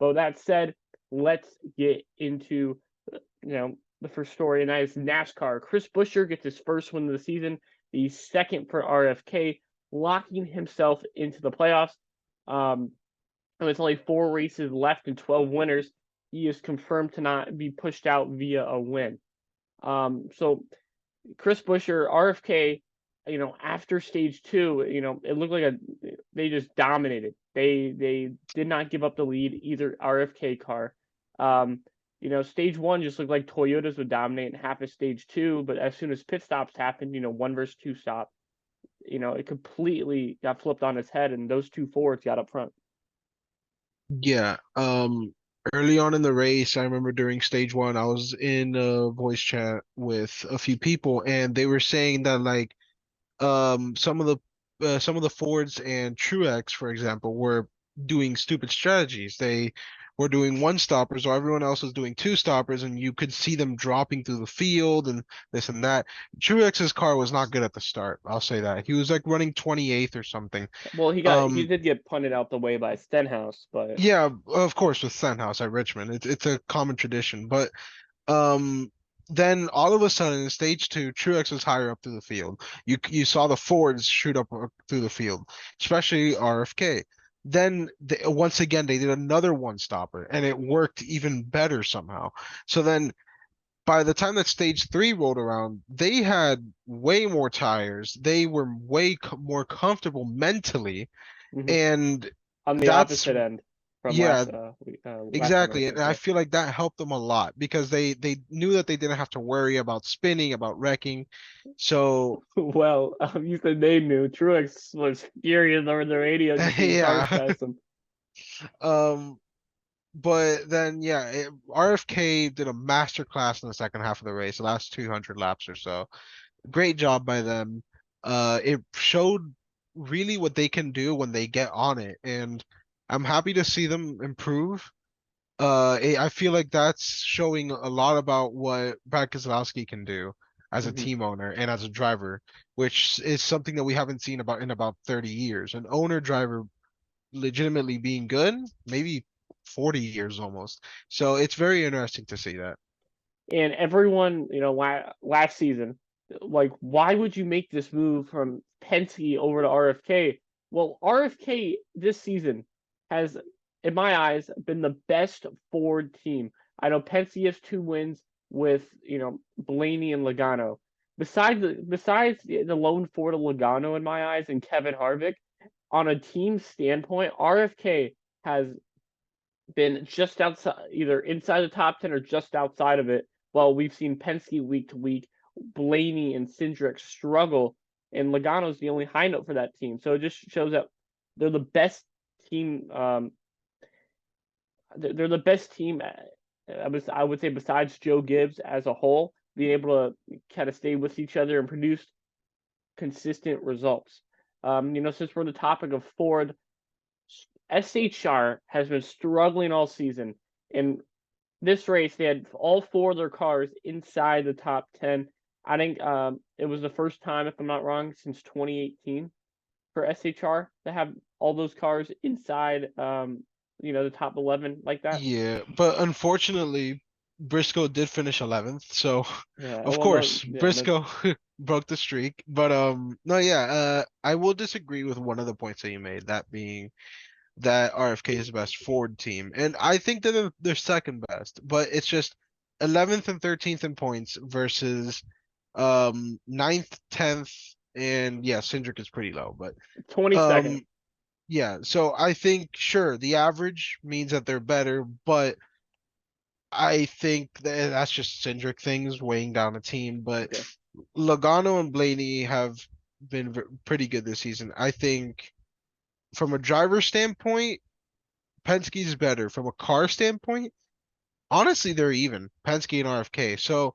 But that said, let's get into the first story, and that is NASCAR. Chris Buescher gets his first win of the season, the second for RFK, locking himself into the playoffs. And with only 4 races left and 12 winners, he is confirmed to not be pushed out via a win. So Chris Buescher, RFK, after stage 2, it looked like they just dominated. They did not give up the lead, either RFK car. Stage 1 just looked like Toyotas would dominate in half of stage 2, but as soon as pit stops happened, 1 versus 2 stop, it completely got flipped on its head, and those 2 Fords got up front. Yeah. Early on in the race, I remember during stage 1, I was in a voice chat with a few people, and they were saying that like some of the Fords and Truex, for example, were doing stupid strategies. They were doing one stoppers while everyone else was doing two stoppers, and you could see them dropping through the field and this and that. Truex's car was not good at the start. I'll say that. He was like running 28th or something. Well, he Um, did get punted out the way by Stenhouse, but yeah, of course with Stenhouse at Richmond. It's a common tradition, but um, then all of a sudden in stage 2, Truex was higher up through the field. You saw the Fords shoot up through the field, especially RFK. Then once again they did another one stopper, and it worked even better somehow. So then by the time that stage 3 rolled around, they had way more tires. They were way more comfortable mentally, mhm, and on the that's opposite end from yeah, last time exactly, around. and I Yeah. feel like that helped them a lot because they knew that they didn't have to worry about spinning, about wrecking. So Well, you said they knew. Truex was furious over the radio just seeing cars yeah, pass him. um, but then yeah, RFK did a master class in the second half of the race, the last 200 laps or so. Great job by them. It showed really what they can do when they get on it, and I'm happy to see them improve. I feel like that's showing a lot about what Brad Keselowski can do as a Mhm. team owner and as a driver, which is something that we haven't seen in about 30 years. An owner driver legitimately being good, maybe 40 years almost. So it's very interesting to see that. And everyone, last season, like, why would you make this move from Penske over to RFK? Well, RFK this season has, in my eyes, been the best Ford team. I know Penske has 2 wins with, Blaney and Logano. Besides the lone Ford of Logano in my eyes and Kevin Harvick, on a team standpoint, RFK has been just outside, either inside the top 10 or just outside of it. While we've seen Penske week to week, Blaney and Cindric struggle, and Logano's the only high note for that team. So it just shows that they're the best team. They're the best team. I would say besides Joe Gibbs as a whole, being able to kind of stay with each other and produce consistent results. Since we're on the topic of Ford, SHR has been struggling all season. In this race, they had all 4 of their cars inside the top 10. I think it was the first time, if I'm not wrong, since 2018 for SHR to have all those cars inside, the top 11 like that. Yeah, but unfortunately, Briscoe did finish 11th, so Yeah, of well, no, course yeah, Briscoe broke the streak. But no, yeah, I will disagree with one of the points that you made, that being that RFK is the best Ford team, and I think that they're second best, but it's just 11th and 13th in points versus 9th, 10th, and yeah, Cindric is pretty low, but 22nd. um yeah, so I think sure the average means that they're better, but I think that that's just Cindric things weighing down the team, but Okay. Logano and Blaney have been pretty good this season. I think from a driver standpoint, Penske's better. From a car standpoint, honestly, they're even. Penske and RFK. So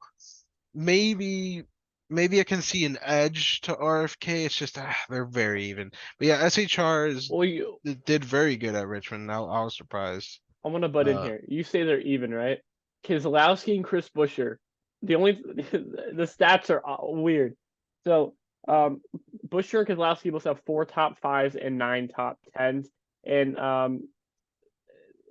maybe maybe I can see an edge to RFK. It's just they're very even. But yeah, SHR Well, did very good at Richmond. I was surprised. I want to butt in Uh, here. You say they're even, right? Keselowski and Chris Buescher. The only the stats are weird. So, Buescher and Keselowski both have 4 top 5s and 9 top 10s, and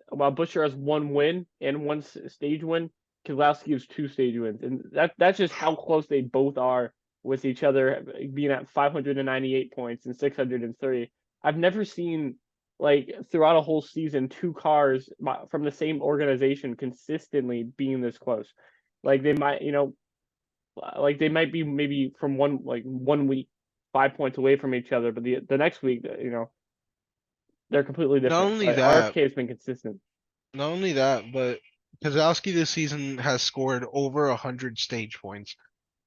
while Buescher has 1 win and 1 stage win, Keselowski has 2 stage wins, and that's just how close they both are with each other, being at 598 points and 630. I've never seen, like, throughout a whole season, 2 cars from the same organization consistently being this close. Like they might, like they might be maybe from 1 week 5 points away from each other, but the next week, they're completely Not different. only But that, RFK has been consistent. but Keselowski this season has scored over 100 stage points,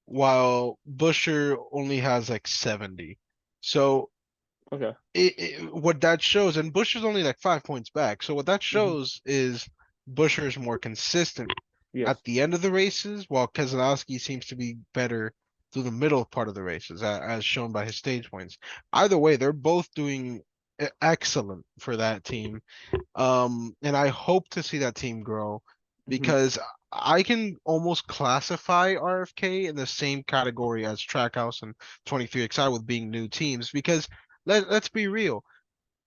while Buescher only has like 70. So Okay. what that shows, and Buescher's only like 5 points back. So what that Hmm. shows is Buescher is more consistent Yes. at the end of the races, while Keselowski seems to be better through the middle part of the races, as shown by his stage points. Either way, they're both doing excellent for that team. And I hope to see that team grow Hmm. because I can almost classify RFK in the same category as Trackhouse and 23XI with being new teams because let's be real,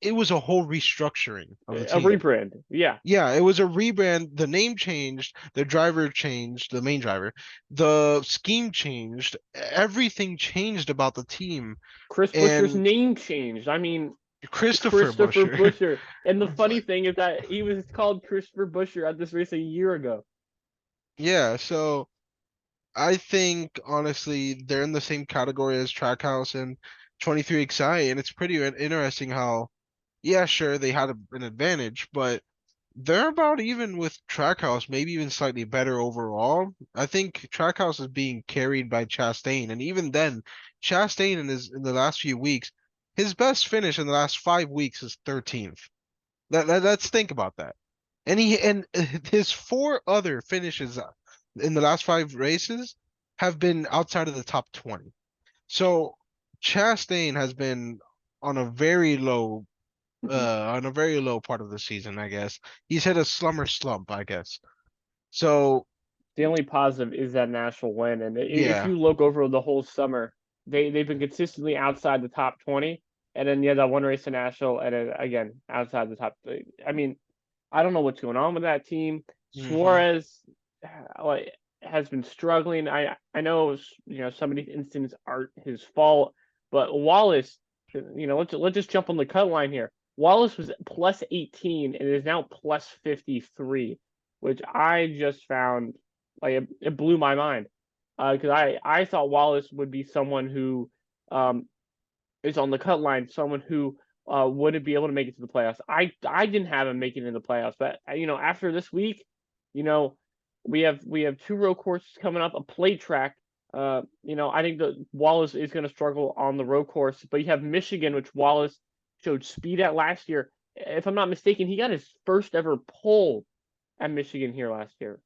it was a whole restructuring of the A team. rebrand. Yeah. Yeah, it was a rebrand. The name changed, the driver changed, the main driver, the scheme changed, everything changed about the team. Chris Buescher's And name changed. I mean, Christopher Christopher Buescher, Buescher. And the funny but thing is that he was called Christopher Buescher at this race a year ago. yeah, so I think honestly they're in the same category as Trackhouse and 23XI, and it's pretty interesting how, yeah, sure, they had an advantage, but they're about even with Trackhouse, maybe even slightly better overall. I think Trackhouse is being carried by Chastain, and even then, Chastain in the last few weeks, his best finish in the last 5 weeks is 13th. Let's think about that. And his 4 other finishes in the last 5 races have been outside of the top 20. So Chastain has been on a very low Mhm. on a very low part of the season, I guess. He's hit a slump, I guess. So The only positive is that national win. And if yeah. you look over the whole summer, they've been consistently outside the top 20. And then, yeah, that one race in national, and then again, outside the top. I mean, I don't know what's going on with that team. Hmm. Suarez, like, has been struggling. I know, some of these incidents aren't his fault, but Wallace, let's just jump on the cut line here. Wallace was plus 18 and is now plus 53, which I just found, like, it blew my mind, because I thought Wallace would be someone who um is on the cut line, someone who wouldn't be able to make it to the playoffs. I didn't have him making it in the playoffs, but after this week, you know, we have 2 road courses coming up, a plate track. I think that Wallace is going to struggle on the road course, but you have Michigan, which Wallace showed speed at last year. If I'm not mistaken, he got his first ever pole at Michigan here last year.